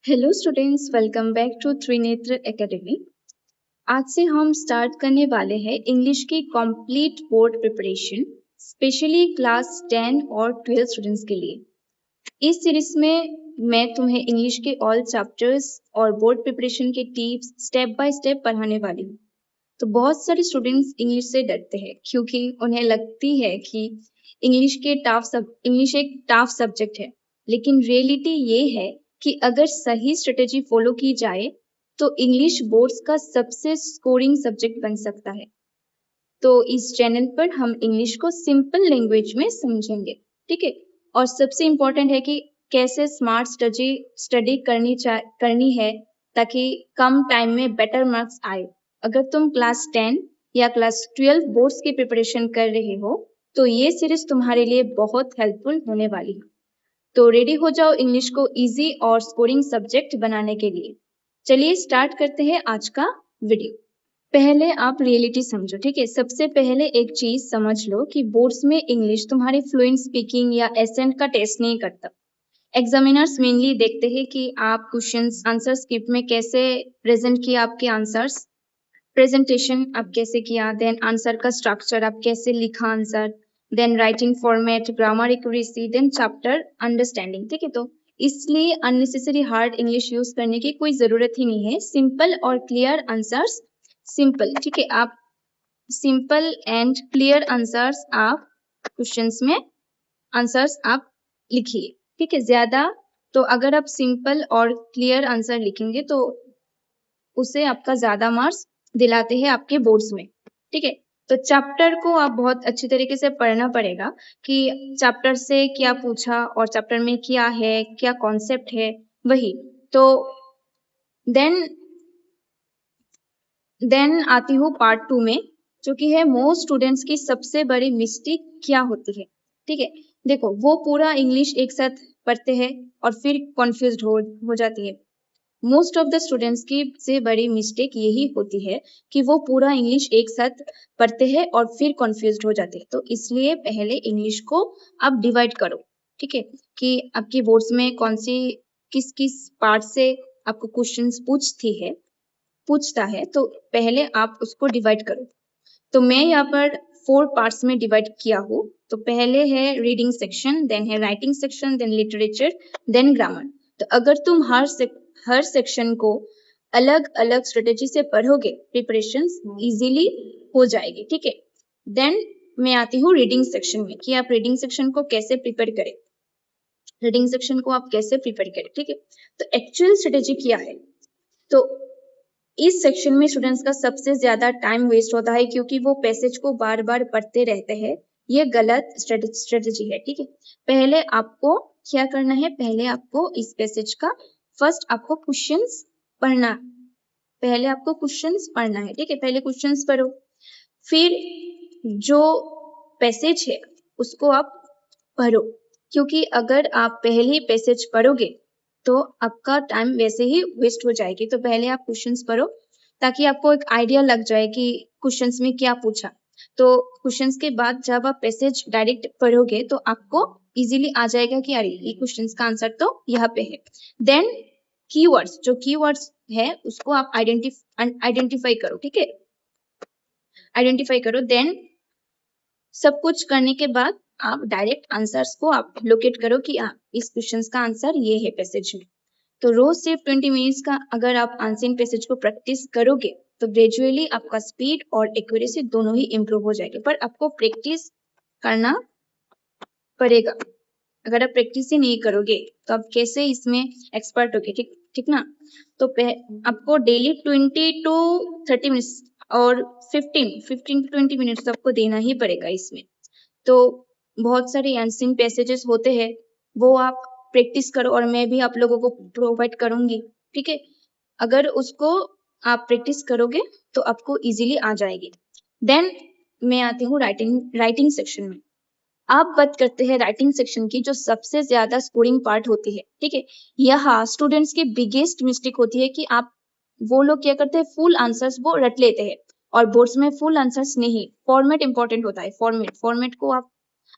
Hello students, welcome back to Trinetra academy. आज से हम स्टार्ट करने वाले हैं इंग्लिश की complete board preparation, specially class 10 और 12 स्टूडेंट्स के लिए। इस सीरीज में मैं तुम्हें इंग्लिश के ऑल चैप्टर्स और बोर्ड प्रिपरेशन के टिप्स स्टेप बाय स्टेप पढ़ाने वाली हूँ। तो बहुत सारे स्टूडेंट्स इंग्लिश से डरते हैं क्योंकि उन्हें लगती है कि इंग्लिश एक टफ सब्जेक्ट है, लेकिन रियलिटी ये है कि अगर सही स्ट्रेटेजी फॉलो की जाए तो इंग्लिश बोर्ड्स का सबसे स्कोरिंग सब्जेक्ट बन सकता है। तो इस चैनल पर हम इंग्लिश को सिंपल लैंग्वेज में समझेंगे, ठीक है। और सबसे इम्पोर्टेंट है कि कैसे स्मार्ट स्टडी करनी है ताकि कम टाइम में बेटर मार्क्स आए। अगर तुम क्लास 10 या क्लास 12 बोर्ड्स की प्रिपरेशन कर रहे हो तो ये सीरीज तुम्हारे लिए बहुत हेल्पफुल होने वाली है। तो रेडी हो जाओ इंग्लिश को इजी और स्कोरिंग सब्जेक्ट बनाने के लिए। चलिए स्टार्ट करते हैं आज का वीडियो। पहले आप रियलिटी समझो, ठीक है। सबसे पहले एक चीज समझ लो कि बोर्ड्स में इंग्लिश तुम्हारी फ्लुएंट स्पीकिंग या एसेंट का टेस्ट नहीं करता। एग्जामिनर्स मेनली देखते हैं कि आप क्वेश्चंस आंसर स्क्रिप्ट में कैसे प्रेजेंट किया, आपके आंसर्स प्रेजेंटेशन आप कैसे किया, देन आंसर का स्ट्रक्चर आप कैसे लिखा answer, then writing format, grammar accuracy, then chapter understanding, ठीक है। तो इसलिए अननेसेसरी हार्ड इंग्लिश यूज करने की कोई जरूरत ही नहीं है। सिंपल और क्लियर आंसर्स, सिंपल, ठीक है। आप सिंपल एंड क्लियर आंसर्स आप क्वेश्चंस में आंसर्स आप लिखिए, ठीक है। ज्यादा तो अगर आप सिंपल और क्लियर आंसर लिखेंगे तो उसे आपका ज्यादा मार्क्स दिलाते हैं आपके बोर्ड्स में, ठीक है। तो चैप्टर को आप बहुत अच्छी तरीके से पढ़ना पड़ेगा कि चैप्टर से क्या पूछा और चैप्टर में क्या है, क्या कॉन्सेप्ट है, वही। तो देन आती हूँ पार्ट 2 में, जो कि है मोस्ट स्टूडेंट्स की सबसे बड़ी मिस्टेक क्या होती है, ठीक है। देखो, वो पूरा इंग्लिश एक साथ पढ़ते हैं और फिर कंफ्यूज्ड हो जाती है। मोस्ट ऑफ द स्टूडेंट्स की से बड़ी मिस्टेक यही होती है कि वो पूरा इंग्लिश एक साथ पढ़ते हैं और फिर कंफ्यूज्ड हो जाते हैं। तो इसलिए पहले इंग्लिश को आप डिवाइड करो, ठीक है, कि आपकी बोर्ड्स में कौन सी किस किस पार्ट से आपको क्वेश्चंस पूछता है, तो पहले आप उसको डिवाइड करो। तो मैं यहाँ पर 4 पार्ट्स में डिवाइड किया हूँ। तो पहले है रीडिंग सेक्शन, देन है writing section, then literature, then grammar. तो अगर तुम हर सेक्शन को अलग अलग स्ट्रेटेजी से पढ़ोगे, प्रिपरेशन इजीली हो जाएगी, ठीक है। देन मैं आती हूँ रीडिंग सेक्शन में कि आप रीडिंग सेक्शन को कैसे प्रिपेयर करें। रीडिंग सेक्शन को आप कैसे प्रिपेयर करें, ठीक है। तो एक्चुअल स्ट्रेटेजी क्या है, तो इस सेक्शन में स्टूडेंट्स का सबसे ज्यादा टाइम वेस्ट होता है क्योंकि वो पैसेज को बार बार पढ़ते रहते हैं। ये गलत स्ट्रेटेजी है, ठीक है। पहले आपको क्या करना है, पहले आपको इस पैसेज का फर्स्ट आपको क्वेश्चंस पढ़ना पहले आपको क्वेश्चंस पढ़ना है, ठीक है। पहले क्वेश्चंस पढ़ो, फिर जो पैसेज है उसको आप पढ़ो, क्योंकि अगर आप पहले पैसेज पढ़ोगे तो आपका टाइम वैसे ही वेस्ट हो जाएगी। तो पहले आप क्वेश्चंस पढ़ो ताकि आपको एक आइडिया लग जाए कि क्वेश्चंस में क्या पूछा। तो क्वेश्चंस के बाद जब आप पैसेज डायरेक्ट पढ़ोगे तो आपको इजीली आ जाएगा कि अरे ये क्वेश्चंस का आंसर तो यहाँ पे है। देन कीवर्ड्स, जो कीवर्ड्स है उसको आप आइडेंटिफाई करो, ठीक है, आइडेंटिफाई करो। देन सब कुछ करने के बाद आप डायरेक्ट आंसर्स को आप लोकेट करो कि इस क्वेश्चंस का आंसर ये है पैसेज में। तो रोज सिर्फ 20 मिनट्स का अगर आप आंसरिंग पैसेज को प्रैक्टिस करोगे तो ग्रेजुअली आपका स्पीड और एक्यूरेसी दोनों ही इम्प्रूव हो जाएंगे। पर आपको प्रैक्टिस करना पड़ेगा। अगर आप प्रैक्टिस ही नहीं करोगे तो आप कैसे इसमें एक्सपर्ट होगे, ठीक ठीक ना। तो आपको डेली 20 to 30 मिनट्स और 15 to 20 मिनट्स आपको देना ही पड़ेगा इसमें। तो बहुत सारे आंसरिंग पैसेजेस होते हैं, वो आप प्रैक्टिस करो और मैं भी आप लोगों को प्रोवाइड करूंगी, ठीक है। अगर उसको आप प्रैक्टिस करोगे तो आपको इजीली आ जाएगी। देन मैं आती हूँ राइटिंग सेक्शन में। आप बात करते हैं राइटिंग सेक्शन की, जो सबसे ज्यादा स्कोरिंग पार्ट होती है, ठीक है। यहाँ स्टूडेंट्स की बिगेस्ट मिस्टेक होती है कि वो लोग क्या करते हैं, फुल आंसर्स वो रट लेते हैं और बोर्ड्स में फुल आंसर्स नहीं। फॉर्मेट इंपॉर्टेंट होता है, फॉर्मेट को आप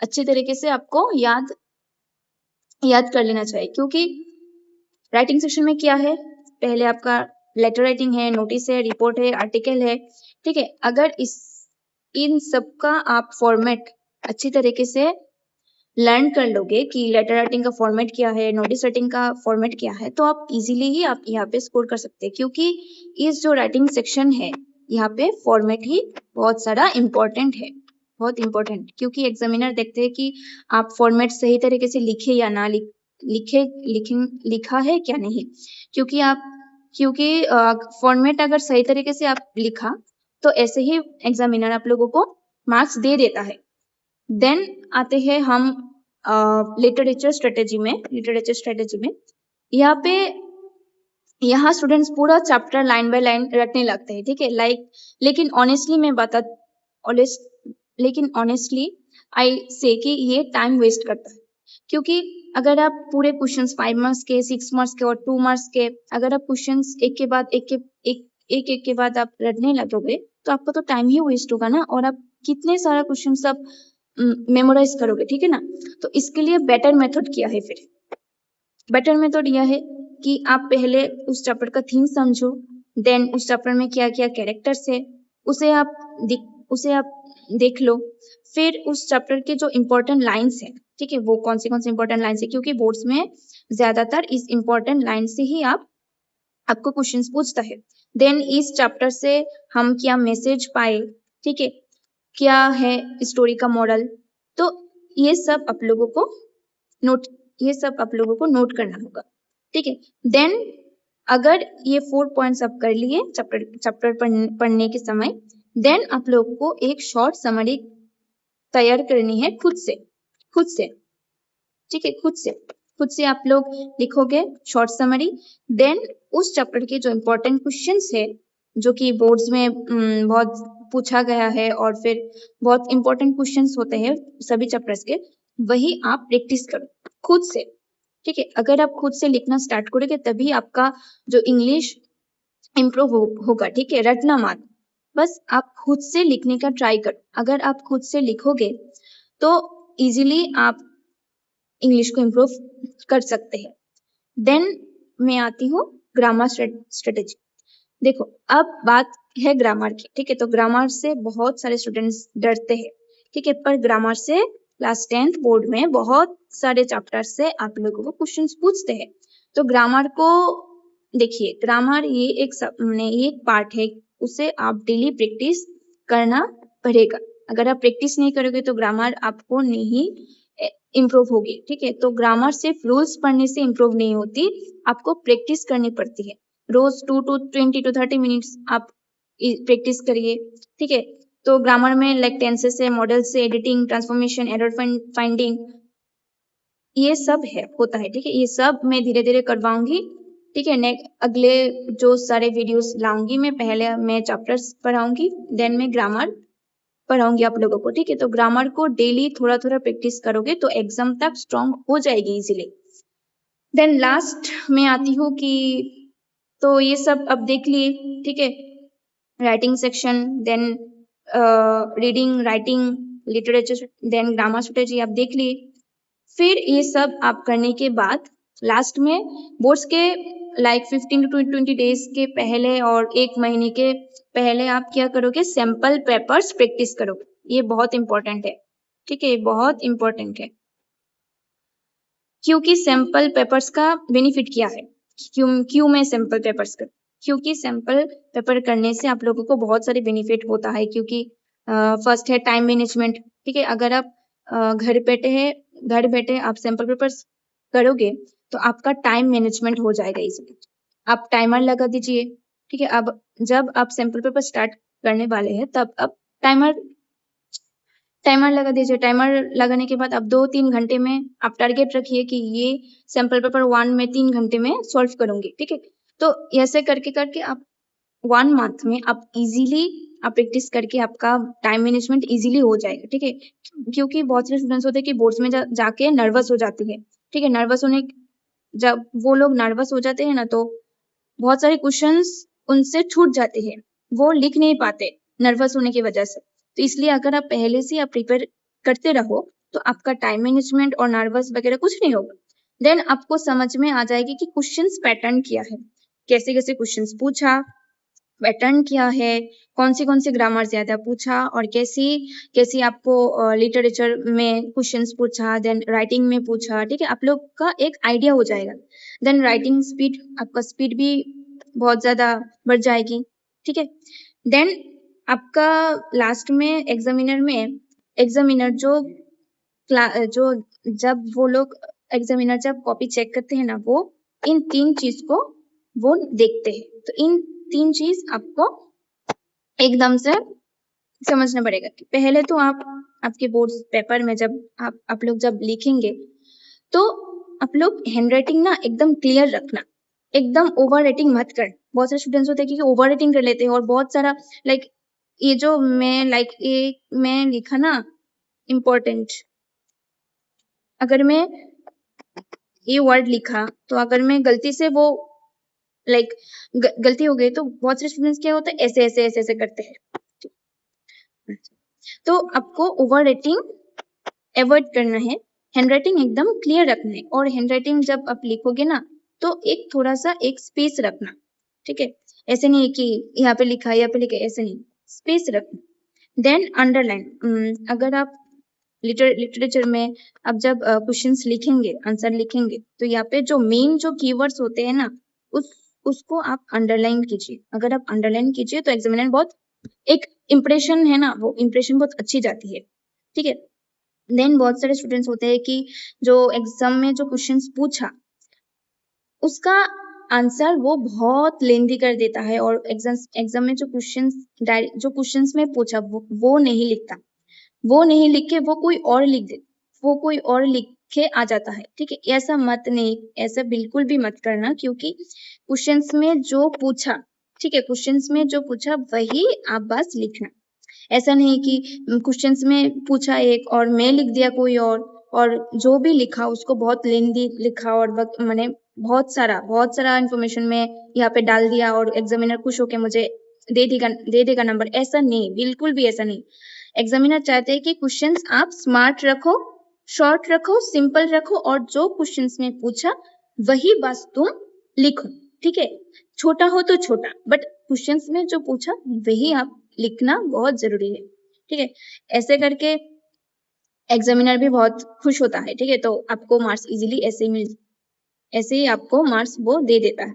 अच्छे तरीके से आपको याद कर लेना चाहिए, क्योंकि राइटिंग सेक्शन में क्या है, पहले आपका लेटर राइटिंग है, नोटिस है, रिपोर्ट है, आर्टिकल है, ठीक है। अगर इन सब का आप फॉर्मेट अच्छी तरीके से लर्न कर लोगे कि लेटर राइटिंग का फॉर्मेट क्या है, नोटिस राइटिंग का फॉर्मेट क्या है, तो आप इजीली ही आप यहाँ पे स्कोर कर सकते हैं, क्योंकि इस जो राइटिंग सेक्शन है यहाँ पे फॉर्मेट ही बहुत सारा इम्पोर्टेंट है, बहुत इम्पोर्टेंट, क्योंकि एग्जामिनर देखते हैं कि आप फॉर्मेट सही तरीके से लिखे या ना लिखा है क्या नहीं, क्योंकि फॉर्मेट अगर सही तरीके से आप लिखा तो ऐसे ही एग्जामिनर आप लोगों को मार्क्स दे देता है। देन आते हैं हम लिटरेचर स्ट्रेटेजी में। यहाँ स्टूडेंट्स पूरा चैप्टर लाइन बाय लाइन रटने लगते हैं, ठीक है। लेकिन ऑनेस्टली आई से कि ये टाइम वेस्ट करता है, क्योंकि अगर आप पूरे क्वेश्चंस 5 मार्क्स के, 6 मार्क्स के और 2 मार्क्स के, अगर आप क्वेश्चंस एक के बाद आप रटने लगोगे तो आपका तो टाइम ही वेस्ट होगा ना, और आप कितने सारा क्वेश्चंस आप मेमोराइज करोगे, ठीक है ना। तो इसके लिए बेटर मेथड क्या है, फिर बेटर मेथड यह है कि आप पहले उस चैप्टर का थीम समझो, देन उस चैप्टर में क्या क्या कैरेक्टर्स है उसे आप देख लो, फिर उस चैप्टर के जो इम्पोर्टेंट लाइन्स है, ठीक है, वो कौन से इम्पोर्टेंट लाइन्स है, क्योंकि बोर्ड्स में ज्यादातर इस इम्पोर्टेंट लाइन से ही आपको क्वेश्चंस पूछता है। देन इस चैप्टर से हम क्या मैसेज पाए, ठीक है, क्या है स्टोरी का मॉडल, तो ये सब आप लोगों को नोट करना होगा, ठीक है। देन अगर ये 4 पॉइंट्स आप कर लिए चैप्टर पढ़ने के समय, देन आप लोगों को एक शॉर्ट समरी तैयार करनी है खुद से, ठीक है, खुद से आप लोग लिखोगे शॉर्ट समरी। देन उस चैप्टर के जो इम्पोर्टेंट क्वेश्चंस है, जो कि बोर्ड्स में बहुत पूछा गया है और फिर बहुत इम्पोर्टेंट क्वेश्चंस होते हैं सभी चैप्टर्स के, वही आप प्रैक्टिस करो खुद से, ठीक है। अगर आप खुद से लिखना स्टार्ट करोगे तभी आपका जो इंग्लिश इम्प्रूव होगा, ठीक है। रटना मत, बस आप खुद से लिखने का ट्राई करो। अगर आप खुद से लिखोगे तो इजीली आप इंग्लिश को इम्प्रूव कर सकते हैं। देन मैं आती हूँ ग्रामर स्ट्रेटेजी। देखो अब बात है ग्रामर की, ठीक है। तो ग्रामर से बहुत सारे स्टूडेंट्स डरते हैं, ठीक है, पर ग्रामर से क्लास 10th बोर्ड में बहुत सारे चैप्टर से आप लोगों को क्वेश्चंस पूछते हैं। तो ग्रामर को देखिए, ग्रामर ये एक पार्ट है, उसे आप डेली प्रैक्टिस करना पड़ेगा। अगर आप प्रैक्टिस नहीं करोगे तो ग्रामर आपको नहीं इम्प्रूव होगी, ठीक है। तो ग्रामर सिर्फ रूल्स पढ़ने से इम्प्रूव नहीं होती, आपको प्रैक्टिस करनी पड़ती है। रोज 20 to 30 मिनट्स आप प्रैक्टिस करिए, ठीक है। तो ग्रामर में लाइक टेंसेस है, मॉडल्स से, एडिटिंग, ट्रांसफॉर्मेशन, एरर फाइंडिंग, ये सब होता है, ठीक है। ये सब मैं धीरे धीरे करवाऊंगी, ठीक है। अगले जो सारे वीडियोस लाऊंगी मैं, पहले मैं चैप्टर्स पढ़ाऊंगी, देन मैं ग्रामर पढ़ाऊंगी आप लोगों को, ठीक है। तो ग्रामर को डेली थोड़ा थोड़ा प्रैक्टिस करोगे तो एग्जाम तक स्ट्रांग हो जाएगी इजीली। देन लास्ट में आती हूँ कि तो ये सब अब देख लिए, ठीक है, writing section, then reading, writing, literature, then grammar strategy आप देख लिए। फिर ये सब आप करने के बाद लास्ट में बोर्ड्स के लाइक 15 to 20 डेज के पहले और 1 महीने के पहले आप क्या करोगे, सैंपल पेपर्स प्रैक्टिस करोगे। ये बहुत इंपॉर्टेंट है, ठीक है, बहुत इंपॉर्टेंट है। क्योंकि सैंपल पेपर्स का बेनिफिट क्या है, क्यों मैं सैंपल पेपर्स कर, क्योंकि सैंपल पेपर करने से आप लोगों को बहुत सारे बेनिफिट होता है। क्योंकि फर्स्ट है टाइम मैनेजमेंट, ठीक है। अगर आप घर बैठे आप सैंपल पेपर्स करोगे तो आपका टाइम मैनेजमेंट हो जाएगा इजीली। आप टाइमर लगा दीजिए, ठीक है। अब जब आप सैंपल पेपर स्टार्ट करने वाले हैं तब आप टाइमर लगा दीजिए। टाइमर लगाने के बाद अब 2-3 घंटे में आप टारगेट रखिए कि ये सैंपल पेपर 1 में 3 घंटे में सॉल्व करूंगी, ठीक है। तो ऐसे करके आप 1 मंथ में आप इजीली आप प्रैक्टिस करके आपका टाइम मैनेजमेंट इजीली हो जाएगा, ठीक है। क्योंकि बहुत सारे स्टूडेंट्स होते हैं कि बोर्ड्स में जाके नर्वस हो जाती है, ठीक है। जब वो लोग नर्वस हो जाते हैं ना, तो बहुत सारे क्वेश्चंस उनसे छूट जाते हैं, वो लिख नहीं पाते नर्वस होने की वजह से। तो इसलिए अगर आप पहले से आप प्रिपेयर करते रहो तो आपका टाइम मैनेजमेंट और नर्वस वगैरह कुछ नहीं होगा। देन आपको समझ में आ जाएगी कि क्वेश्चंस पैटर्न क्या है, कैसे कैसे क्वेश्चंस पूछा, पैटर्न क्या है, कौन सी ग्रामर ज्यादा पूछा, और कैसी कैसी आपको लिटरेचर में क्वेश्चंस पूछा, देन राइटिंग में पूछा। ठीक है, आप लोग का एक आइडिया हो जाएगा। देन राइटिंग स्पीड, आपका स्पीड भी बहुत ज्यादा बढ़ जाएगी। ठीक है, देन आपका लास्ट में एग्जामिनर जो जब वो लोग एग्जामिनर जब कॉपी चेक करते हैं ना, वो इन 3 चीज को वो देखते हैं। तो इन 3 चीज आपको एकदम से समझना पड़ेगा कि पहले तो आपके बोर्ड पेपर में जब आप लोग जब लिखेंगे तो आप लोग हैंडराइटिंग ना एकदम क्लियर रखना, एकदम ओवर राइटिंग मत कर। बहुत सारे स्टूडेंट्स होते हैं कि ओवर राइटिंग कर लेते हैं और बहुत सारा ये जो मैं लिखा ना इम्पोर्टेंट, अगर मैं ये वर्ड लिखा तो अगर मैं गलती से वो गलती हो गई तो बहुत सारे स्टूडेंट्स क्या होता है ऐसे करते हैं। तो आपको ओवर राइटिंग अवॉइड करना है, हैंडराइटिंग एकदम क्लियर रखना है। और हैंडराइटिंग जब आप लिखोगे ना तो एक थोड़ा सा एक स्पेस रखना। ठीक है, ऐसे नहीं है कि यहाँ पे लिखा ऐसे नहीं, स्पेस रखना। देन अंडरलाइन, अगर आप लिटरेचर में अब जब क्वेश्चंस लिखेंगे, आंसर लिखेंगे, तो यहाँ पे जो मेन जो कीवर्ड्स होते हैं ना उसको आप अंडरलाइन कीजिए। अगर आप अंडरलाइन कीजिए तो एग्जामिनर बहुत एक इम्प्रेशन है ना, वो इम्प्रेशन बहुत अच्छी जाती है। ठीक है, देन बहुत सारे स्टूडेंट्स होते हैं कि जो एग्जाम में जो क्वेश्चंस पूछा उसका आंसर वो बहुत लेंदी कर देता है, और एग्जाम में जो क्वेश्चंस में पूछा वो नहीं लिखता, वो नहीं लिख के वो कोई और लिख दे, वो कोई और लिख के आ जाता है। ठीक है, ऐसा मत नहीं, ऐसा बिल्कुल भी मत करना, क्योंकि क्वेश्चंस में जो पूछा, ठीक है, क्वेश्चंस में जो पूछा वही आप बस लिखना। ऐसा नहीं कि क्वेश्चंस में पूछा एक और मैं लिख दिया कोई और जो भी लिखा उसको बहुत लेंदी लिखा और मैंने बहुत सारा इन्फॉर्मेशन में यहाँ पे डाल दिया और एग्जामिनर खुश होके मुझे दे देगा नंबर। ऐसा नहीं, बिल्कुल भी ऐसा नहीं। एग्जामिनर चाहते हैं कि क्वेश्चंस आप स्मार्ट रखो, शॉर्ट रखो, सिंपल रखो, और जो क्वेश्चंस में पूछा वही बस तुम लिखो। ठीक है, छोटा हो तो छोटा, बट क्वेश्चंस में जो पूछा वही आप लिखना बहुत जरूरी है। ठीक है, ऐसे करके एग्जामिनर भी बहुत खुश होता है। ठीक है, तो आपको मार्क्स इजीली ऐसे ही आपको मार्क्स वो दे देता है।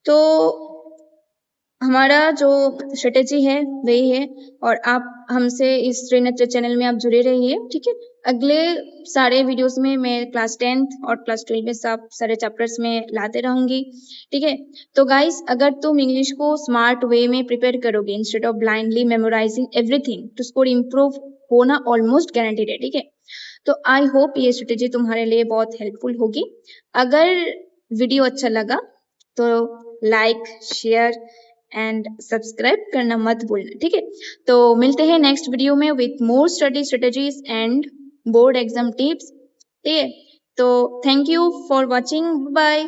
तो हमारा जो स्ट्रेटेजी है वही है, और आप हमसे इस ट्रेनर चैनल में आप जुड़े रहिए। ठीक है, अगले सारे वीडियोस में मैं क्लास 10th और क्लास 12 में सब सारे चैप्टर्स में लाते रहूंगी। ठीक है, तो गाइस अगर तुम इंग्लिश को स्मार्ट वे में प्रिपेयर करोगे instead of blindly memorizing everything, तो स्कोर इम्प्रूव होना ऑलमोस्ट गारंटीड है। ठीक है, तो आई होप ये स्ट्रेटेजी तुम्हारे लिए बहुत हेल्पफुल होगी। अगर वीडियो अच्छा लगा तो लाइक, शेयर एंड सब्सक्राइब करना मत भूलना। ठीक है, तो मिलते हैं नेक्स्ट वीडियो में with more study strategies and board exam tips. ठीक है, तो thank you for watching, bye.